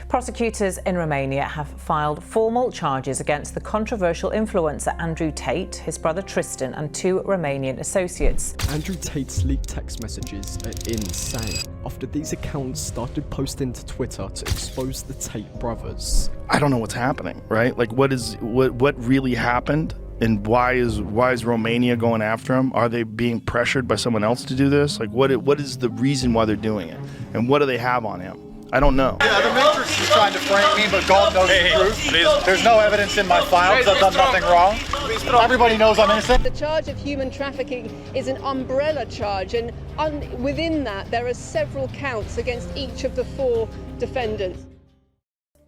Prosecutors in Romania have filed formal charges against the controversial influencer Andrew Tate, his brother Tristan, and two Romanian associates. Andrew Tate's leaked text messages are insane after these accounts started posting to Twitter to expose the Tate brothers. I don't know what's happening, right? Like what really happened? And why is Romania going after him? Are they being pressured by someone else to do this? Like what is the reason why they're doing it? And what do they have on him? I don't know. Yeah, the Matrix is trying to frame me, but God knows the truth. There's no evidence in my files. I've done nothing wrong. Everybody knows I'm innocent. The charge of human trafficking is an umbrella charge, and within that there are several counts against each of the four defendants.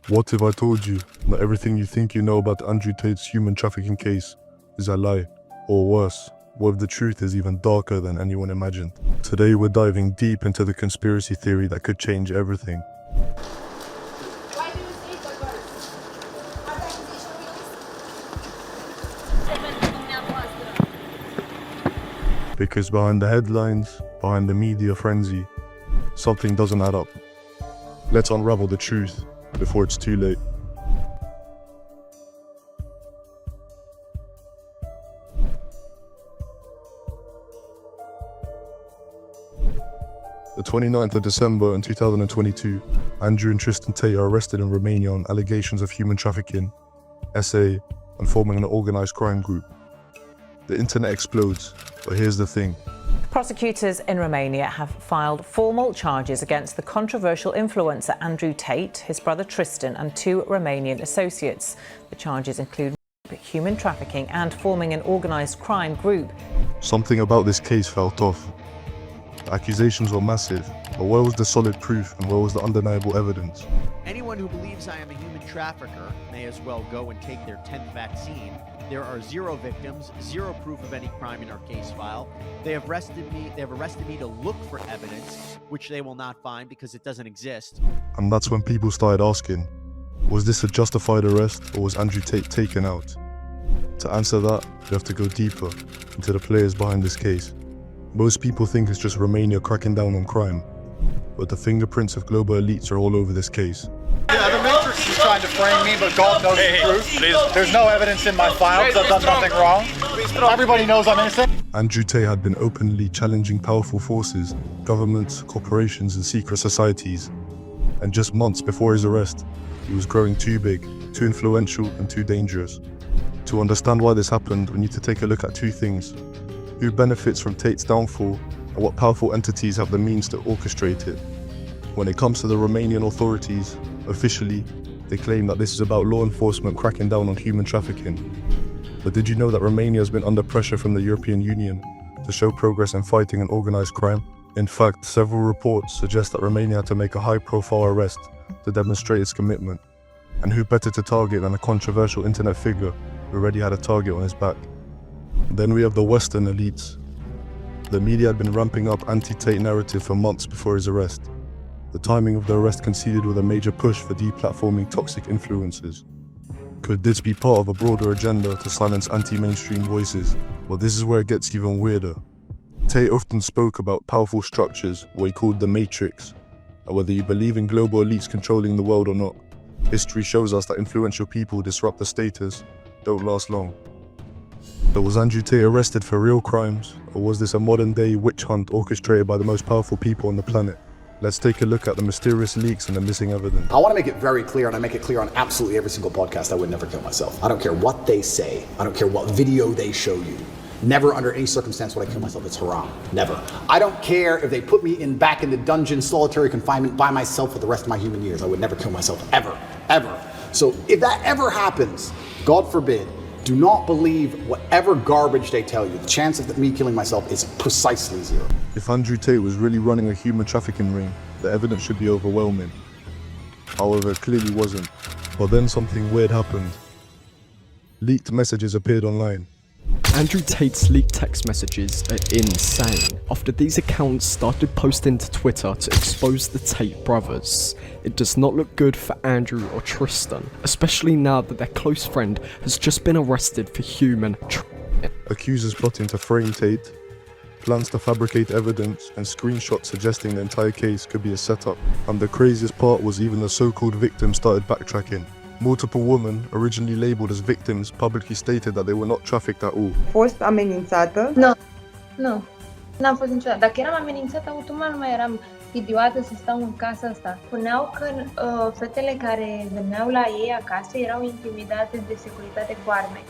What if I told you that everything you think you know about Andrew Tate's human trafficking case is a lie? Or worse, what if the truth is even darker than anyone imagined? Today we're diving deep into the conspiracy theory that could change everything. Because behind the headlines, behind the media frenzy, something doesn't add up. Let's unravel the truth before it's too late. The 29th of December in 2022, Andrew and Tristan Tate are arrested in Romania on allegations of human trafficking, SA, and forming an organized crime group. The internet explodes, but here's the thing. Prosecutors in Romania have filed formal charges against the controversial influencer Andrew Tate, his brother Tristan, and two Romanian associates. The charges include human trafficking and forming an organised crime group. Something about this case felt off. The accusations were massive, but where was the solid proof and where was the undeniable evidence? Anyone who believes I am a human trafficker may as well go and take their 10th vaccine. There are 0 victims, 0 proof of any crime in our case file. They have arrested me to look for evidence, which they will not find because it doesn't exist. And that's when people started asking, was this a justified arrest or was Andrew Tate taken out? To answer that, we have to go deeper into the players behind this case. Most people think it's just Romania cracking down on crime, but the fingerprints of global elites are all over this case. Yeah, the Matrix is trying to frame me, but God knows the truth. There's no evidence in my files. I've done nothing wrong. Everybody knows I'm innocent. Andrew Tate had been openly challenging powerful forces, governments, corporations, and secret societies. And just months before his arrest, he was growing too big, too influential, and too dangerous. To understand why this happened, we need to take a look at two things: who benefits from Tate's downfall, and what powerful entities have the means to orchestrate it. When it comes to the Romanian authorities, officially, they claim that this is about law enforcement cracking down on human trafficking. But did you know that Romania has been under pressure from the European Union to show progress in fighting an organized crime? In fact, several reports suggest that Romania had to make a high-profile arrest to demonstrate its commitment. And who better to target than a controversial internet figure who already had a target on his back? Then we have the Western elites. The media had been ramping up anti-Tate narrative for months before his arrest. The timing of the arrest coincided with a major push for deplatforming toxic influencers. Could this be part of a broader agenda to silence anti-mainstream voices? Well, this is where it gets even weirder. Tate often spoke about powerful structures, what he called the Matrix. And whether you believe in global elites controlling the world or not, history shows us that influential people disrupt the status, don't last long. But was Andrew Tate arrested for real crimes, or was this a modern-day witch hunt orchestrated by the most powerful people on the planet? Let's take a look at the mysterious leaks and the missing evidence. I want to make it very clear, and I make it clear on absolutely every single podcast, I would never kill myself. I don't care what they say. I don't care what video they show you. Never under any circumstance would I kill myself. It's haram. Never. I don't care if they put me back in the dungeon, solitary confinement by myself for the rest of my human years. I would never kill myself, ever, ever. So if that ever happens, God forbid, do not believe whatever garbage they tell you. The chance of me killing myself is precisely 0. If Andrew Tate was really running a human trafficking ring, the evidence should be overwhelming. However, it clearly wasn't. But then something weird happened. Leaked messages appeared online. Andrew Tate's leaked text messages are insane after these accounts started posting to Twitter to expose the Tate brothers. It does not look good for Andrew or Tristan, especially now that their close friend has just been arrested for human trafficking. Accusers plotting to frame Tate, plans to fabricate evidence and screenshots suggesting the entire case could be a setup. And the craziest part was even the so-called victims started backtracking. Multiple women, originally labeled as victims, publicly stated that they were not trafficked at all. Fost amenințată? Nu, n-am fost niciodată. Dacă eram amenințată, automat nu mai eram idiotă să stau în casa asta. Spuneau că fetele care veneau la ei acasă erau intimidate de securitate cu arme.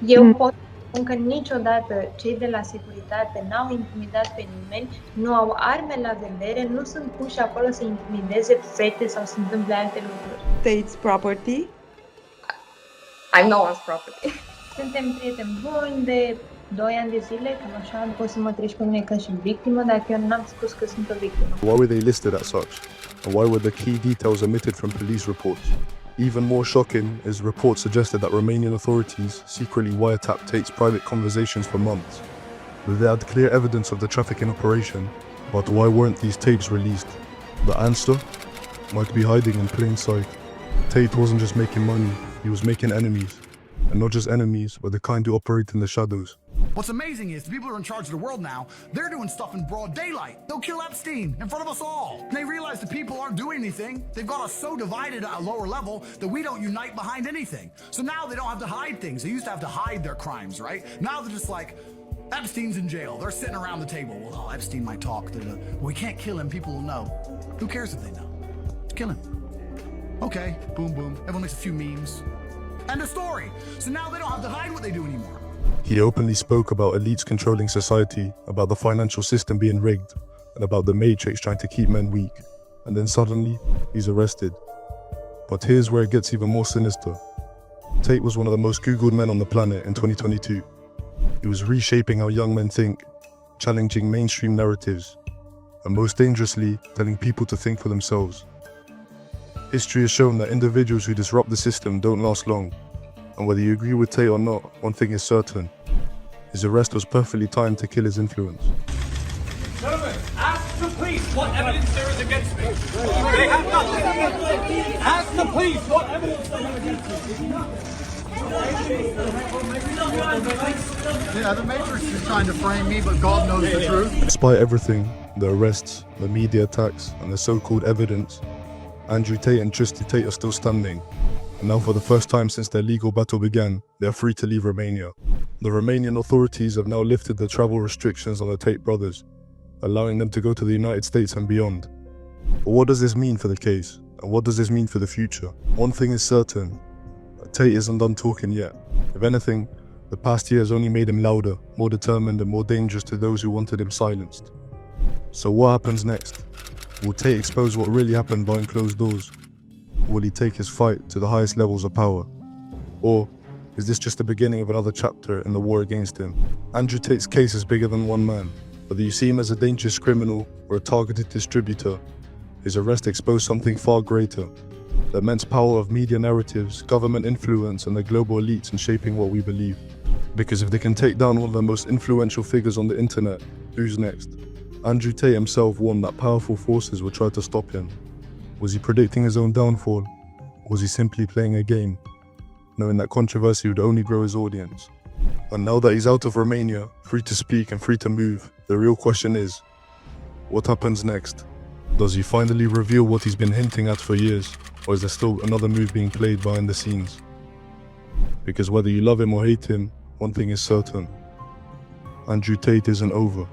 Eu pot spun că niciodată cei de la securitate n-au intimidat pe nimeni, nu au arme la vedere, nu sunt puși acolo să intimideze fete sau să întâmple alte lucruri. Tate's property? I'm no one's property. Suntem prieteni buni de 2 ani de zile, cam așa, poți să mă treci pe mine ca și victimă, dacă eu n-am spus că sunt o victimă. Why were they listed as such? And why were the key details omitted from police reports? Even more shocking is reports suggested that Romanian authorities secretly wiretapped Tate's private conversations for months. They had clear evidence of the trafficking operation, but why weren't these tapes released? The answer might be hiding in plain sight. Tate wasn't just making money, he was making enemies. And not just enemies, but the kind who operate in the shadows. What's amazing is the people who are in charge of the world now, they're doing stuff in broad daylight. They'll kill Epstein in front of us all. And they realize the people aren't doing anything. They've got us so divided at a lower level that we don't unite behind anything. So now they don't have to hide things. They used to have to hide their crimes, right? Now they're just like, Epstein's in jail. They're sitting around the table. Well, Epstein might talk. Well, we can't kill him. People will know. Who cares if they know? Kill him. Okay, boom, boom. Everyone makes a few memes. End of story. So now they don't have to hide what they do anymore. He openly spoke about elites controlling society, about the financial system being rigged, and about the matrix trying to keep men weak. And then suddenly, he's arrested. But here's where it gets even more sinister. Tate was one of the most Googled men on the planet in 2022. He was reshaping how young men think, challenging mainstream narratives, and most dangerously, telling people to think for themselves. History has shown that individuals who disrupt the system don't last long. And whether you agree with Tate or not, one thing is certain. His arrest was perfectly timed to kill his influence. Gentlemen, ask the police what evidence there is against me. They have nothing. Ask the police what evidence there is against me. Yeah, the Matrix is trying to frame me, but God knows the truth. Despite everything, the arrests, the media attacks, and the so-called evidence, Andrew Tate and Tristan Tate are still standing. And now for the first time since their legal battle began, they are free to leave Romania. The Romanian authorities have now lifted the travel restrictions on the Tate brothers, allowing them to go to the United States and beyond. But what does this mean for the case? And what does this mean for the future? One thing is certain, Tate isn't done talking yet. If anything, the past year has only made him louder, more determined and more dangerous to those who wanted him silenced. So what happens next? Will Tate expose what really happened behind closed doors? Will he take his fight to the highest levels of power? Or is this just the beginning of another chapter in the war against him? Andrew Tate's case is bigger than one man. Whether you see him as a dangerous criminal or a targeted distributor, his arrest exposed something far greater. The immense power of media narratives, government influence, and the global elites in shaping what we believe. Because if they can take down one of the most influential figures on the internet, who's next? Andrew Tate himself warned that powerful forces would try to stop him. Was he predicting his own downfall? Or was he simply playing a game, knowing that controversy would only grow his audience? And now that he's out of Romania, free to speak and free to move, the real question is, what happens next? Does he finally reveal what he's been hinting at for years? Or is there still another move being played behind the scenes? Because whether you love him or hate him, one thing is certain. Andrew Tate isn't over.